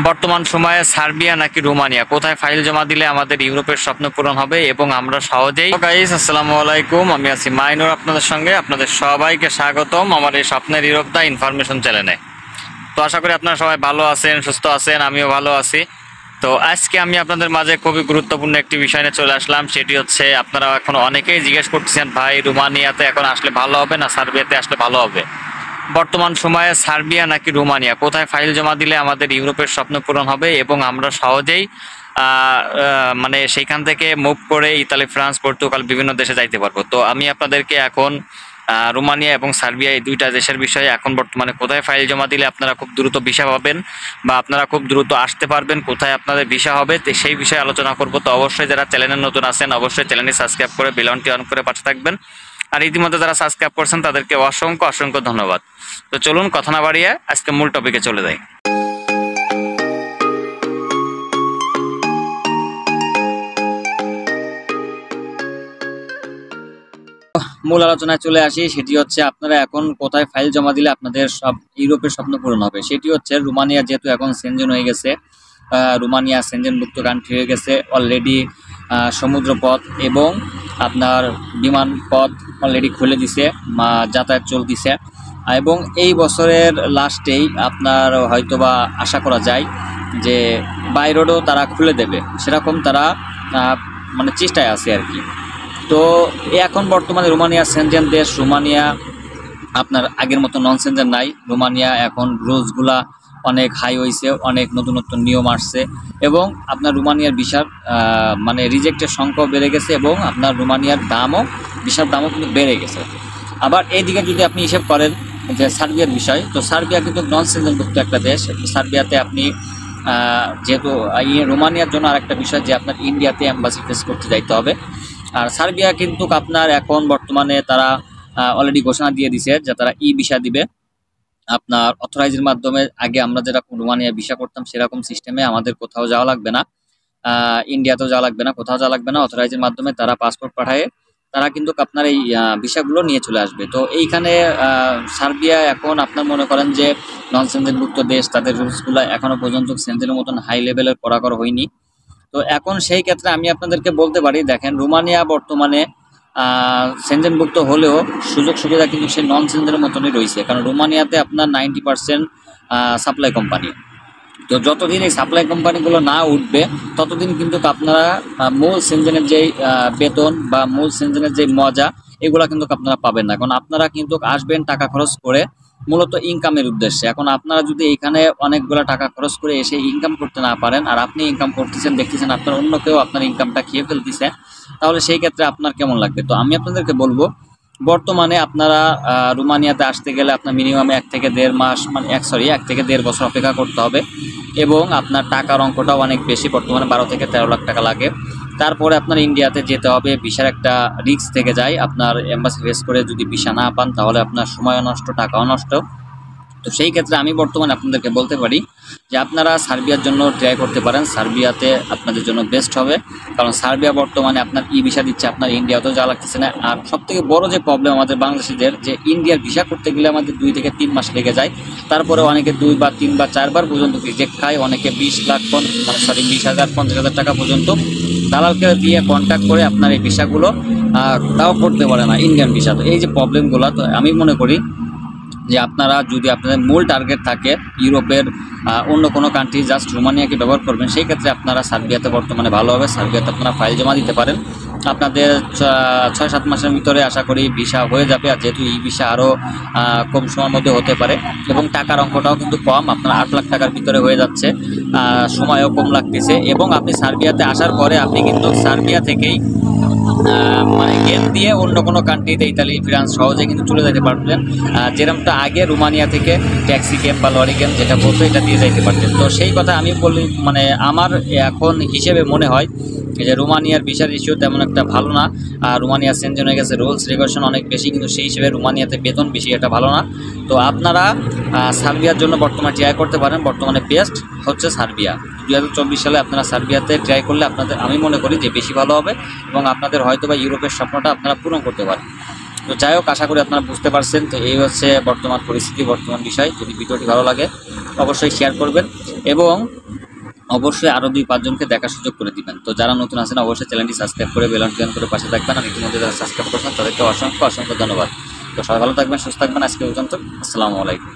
বর্তমান সময়ে সার্বিয়া নাকি রোমানিয়া, কোথায় ফাইল জমা দিলে আমাদের ইউরোপের স্বপ্ন পূরণ হবে এবং আমরা সহজেই। গাইস আসসালামু আলাইকুম, আমি আছি মাইনুর আপনাদের সঙ্গে। আপনাদের সবাইকে স্বাগতম আমার এই স্বপ্নের ইউরোপ দা ইনফরমেশন চ্যানেলে। তো আশা করি আপনারা সবাই ভালো আছেন, সুস্থ আছেন, আমিও ভালো আছি। তো আজকে আমি আপনাদের মাঝে খুবই গুরুত্বপূর্ণ একটি বিষয় নিয়ে চলে আসলাম। সেটি হচ্ছে, আপনারা এখন অনেকেই জিজ্ঞেস করতেছেন, ভাই রোমানিয়াতে এখন আসলে ভালো হবে না সার্বিয়াতে আসলে ভালো হবে। বর্তমান সময়ে সার্বিয়া নাকি রোমানিয়া, কোথায় ফাইল জমা দিলে আমাদের ইউরোপের স্বপ্ন পূরণ হবে এবং আমরা সহজেই মানে সেইখান থেকে মুভ করে ইতালি, ফ্রান্স, পর্তুগাল বিভিন্ন দেশে যাইতে পারবো। তো আমি আপনাদেরকে এখন রোমানিয়া এবং সার্বিয়া এই দুইটা দেশের বিষয়ে এখন বর্তমানে কোথায় ফাইল জমা দিলে আপনারা খুব দ্রুত ভিসা পাবেন বা আপনারা খুব দ্রুত আসতে পারবেন, কোথায় আপনাদের ভিসা হবে, তো সেই বিষয়ে আলোচনা করব। তো অবশ্যই যারা চ্যানেলে নতুন আছেন অবশ্যই চ্যানেলটি সাবস্ক্রাইব করে বেল আইকনটি অন করে পাশে থাকবেন। আর ইতিমধ্যে যারা সাবস্ক্রাইব করছেন তাদেরকে অসংখ্য অসংখ্য ধন্যবাদ। তো চলুন কথা না বাড়িয়ে আজকে মূল টপিকে চলে যাই। মূল আলোচনায় চলে আসি। সেটি হচ্ছে, আপনারা এখন কোথায় ফাইল জমা দিলে আপনাদের সব ইউরোপের স্বপ্ন পূরণ হবে। সেটি হচ্ছে, রোমানিয়া যেহেতু এখন সেনজেন হয়ে গেছে, রোমানিয়া সেনজেনভুক্ত কান্ট্রি হয়ে গেছে অলরেডি। সমুদ্রপথ এবং আপনার বিমান পথ অলরেডি খুলে দিছে, যাতায়াত চলতেছে। এবং এই বছরের লাস্টেই আপনার হয়তোবা আশা করা যায় যে বাই রোডও তারা খুলে দেবে, সেরকম তারা মানে চেষ্টায় আছে আর কি। তো এখন বর্তমানে রোমানিয়া সেনজেন দেশ। রোমানিয়া আপনার আগের মতো নন সেনজেন নাই। রোমানিয়া এখন রুলসগুলা অনেক হাই হয়েছে, অনেক নতুন নতুন নিয়ম আসছে এবং আপনার রোমানিয়ার ভিসার মানে রিজেক্টের সংখ্যাও বেড়ে গেছে এবং আপনার রোমানিয়ার ভিসার দামও কিন্তু বেড়ে গেছে। আবার এইদিকে যদি আপনি হিসেব করেন যে সার্বিয়ার বিষয়, তো সার্বিয়া কিন্তু নন সেনজেনভুক্ত একটা দেশ। সার্বিয়াতে আপনি যেহেতু রোমানিয়ার জন্য আরেকটা বিষয় যে আপনার ইন্ডিয়াতে এম্বাসি ফেস করতে যাইতে হবে। আর সার্বিয়া কিন্তু আপনার এখন বর্তমানে তারা অলরেডি ঘোষণা দিয়ে দিছে যে তারা ভিসা দিবে আপনার অথরাইজের মাধ্যমে। আগে আমরা যেরকম রোমানিয়া ভিসা করতাম সেরকম সিস্টেমে আমাদের কোথাও যাওয়া লাগবে না, ইন্ডিয়াতেও যাওয়া লাগবে না, কোথাও যাওয়া লাগবে না। অথরাইজের মাধ্যমে তারা পাসপোর্ট পাঠায় তারা কিন্তু আপনার এই ভিসাগুলো নিয়ে চলে আসবে। তো এইখানে সার্বিয়া এখন আপনার মনে করেন যে নন সেনজেনভুক্ত দেশ, তাদের রুলসগুলো এখনো পর্যন্ত সেনজেনের মতন হাই লেভেলের কড়াকড় হয়নি। তো এখন সেই ক্ষেত্রে আমি আপনাদেরকে বলতে পারি, দেখেন রোমানিয়া বর্তমানে সেনজেনভুক্ত হলেও সুযোগ সুবিধা কিন্তু সেই নন সেনজেনের মতনই রয়েছে, কারণ রোমানিয়াতে আপনার 90% সাপ্লাই কোম্পানি। তো যতদিন এই সাপ্লাই কোম্পানিগুলো না উঠবে ততদিন কিন্তু আপনারা মূল সেনজেনের যেই বেতন বা মূল সেনজেনের যে মজা এগুলা কিন্তু আপনারা পাবেন না। কারণ আপনারা কিন্তু আসবেন টাকা খরচ করে মূলত ইনকামের উদ্দেশ্যে। এখন আপনারা যদি এইখানে অনেকগুলো টাকা খরচ করে এসে ইনকাম করতে না পারেন, আর আপনি ইনকাম করতেছেন দেখতেছেন আপনার অন্য কেউ আপনার ইনকামটা খেয়ে ফেলতেছে, তাহলে সেই ক্ষেত্রে আপনার কেমন লাগবে। তো আমি আপনাদেরকে বলবো, বর্তমানে আপনারা রোমানিয়াতে আসতে গেলে আপনার মিনিমাম 1 থেকে 1.5 মাস মানে 1 থেকে 1.5 বছর অপেক্ষা করতে হবে এবং আপনার টাকার অঙ্কটাও অনেক বেশি, বর্তমানে 12 থেকে 13 লাখ টাকা লাগে। তারপরে আপনার ইন্ডিয়াতে যেতে হবে, ভিসার একটা রিস্ক থেকে যায়। আপনার এম্বাসি ফেস করে যদি ভিসা না পান তাহলে আপনার সময়ও নষ্ট, টাকাও নষ্ট। তো সেই ক্ষেত্রে আমি বর্তমানে আপনাদেরকে বলতে পারি যে আপনারা সার্বিয়ার জন্য ট্রাই করতে পারেন। সার্বিয়াতে আপনাদের জন্য বেস্ট হবে, কারণ সার্বিয়া বর্তমানে আপনার ভিসা দিচ্ছে, আপনার ইন্ডিয়াতেও যাওয়া লাগতেছে না। আর সবথেকে বড় যে প্রবলেম আমাদের বাংলাদেশিদের, যে ইন্ডিয়ার ভিসা করতে গেলে আমাদের 2 থেকে 3 মাস লেগে যায়। তারপরে অনেকে 2 বা 3 বা 4 বার পর্যন্ত রিজেক্ট খায়। অনেকে 20,000 50,000 টাকা পর্যন্ত দালালকে দিয়ে কন্ট্যাক্ট করে আপনার এই ভিসাগুলো তাও করতে পারে না, ইন্ডিয়ান ভিসা। তো এই যে প্রবলেমগুলো, তো আমি মনে করি যে আপনারা যদি আপনাদের মূল টার্গেট থাকে ইউরোপের অন্য কোনো কান্ট্রি, জাস্ট রোমানিয়াকে ব্যবহার করবেন, সেই ক্ষেত্রে আপনারা সার্বিয়াতে বর্তমানে ভালো হবে। সার্বিয়াতে আপনারা ফাইল জমা দিতে পারেন, আপনাদের 6-7 মাসের ভিতরে আশা করি ভিসা হয়ে যাবে। আর যেহেতু ভিসা আরও কম সময়ের মধ্যে হতে পারে এবং টাকার অঙ্কটাও কিন্তু কম, আপনার 8 লাখ টাকার ভিতরে হয়ে যাচ্ছে, সময়ও কম লাগতেছে। এবং আপনি সার্বিয়াতে আসার পরে আপনি কিন্তু সার্বিয়া থেকেই মানে গেট দিয়ে অন্য কোনো কান্ট্রিতে ইতালি, ফ্রান্স সহজে কিন্তু চলে যেতে পারতেন, যেরকমটা আগে রোমানিয়া থেকে ট্যাক্সি ক্যাব বা লরি ক্যাব যেটা বলতো এটা দিয়ে যাইতে পারতেন। তো সেই কথা আমি বলি, মানে আমার এখন হিসেবে মনে হয় যে রোমানিয়ার ভিসার ইস্যু তেমন একটা ভালো না। আর রোমানিয়া সেনজেন হয়ে গেছে, রুলস রেগুলেশন অনেক বেশি, কিন্তু সেই হিসেবে রোমানিয়াতে বেতন বেশি, এটা ভালো না। তো আপনারা সার্বিয়ার জন্য বর্তমানে ট্রাই করতে পারেন। বর্তমানে বেস্ট হচ্ছে সার্বিয়া। 2024 সালে আপনারা সার্বিয়াতে ট্রাই করলে আপনাদের আমি মনে করি যে বেশি ভালো হবে এবং আপনাদের হয়তো বা ইউরোপের স্বপ্নটা আপনারা পূরণ করতে পারেন। তো যাই হোক, আশা করি আপনারা বুঝতে পারছেন। তো এই হচ্ছে বর্তমান পরিস্থিতি, বর্তমান বিষয়। যদি ভিডিওটি ভালো লাগে অবশ্যই শেয়ার করবেন এবং অবশ্যই আরও 2-5 জনকে দেখার সুযোগ করে দিবেন। তো যারা নতুন আছেন অবশ্যই চ্যানেলটি সাবস্ক্রাইব করে বেল আইকন করে পাশে থাকবেন, আর ইতিমধ্যে যারা সাবস্ক্রাইব করছেন তাদেরকে অসংখ্য ধন্যবাদ। তো সবাই ভালো থাকবেন, সুস্থ থাকবেন। আজকে পর্যন্ত, আসসালামু আলাইকুম।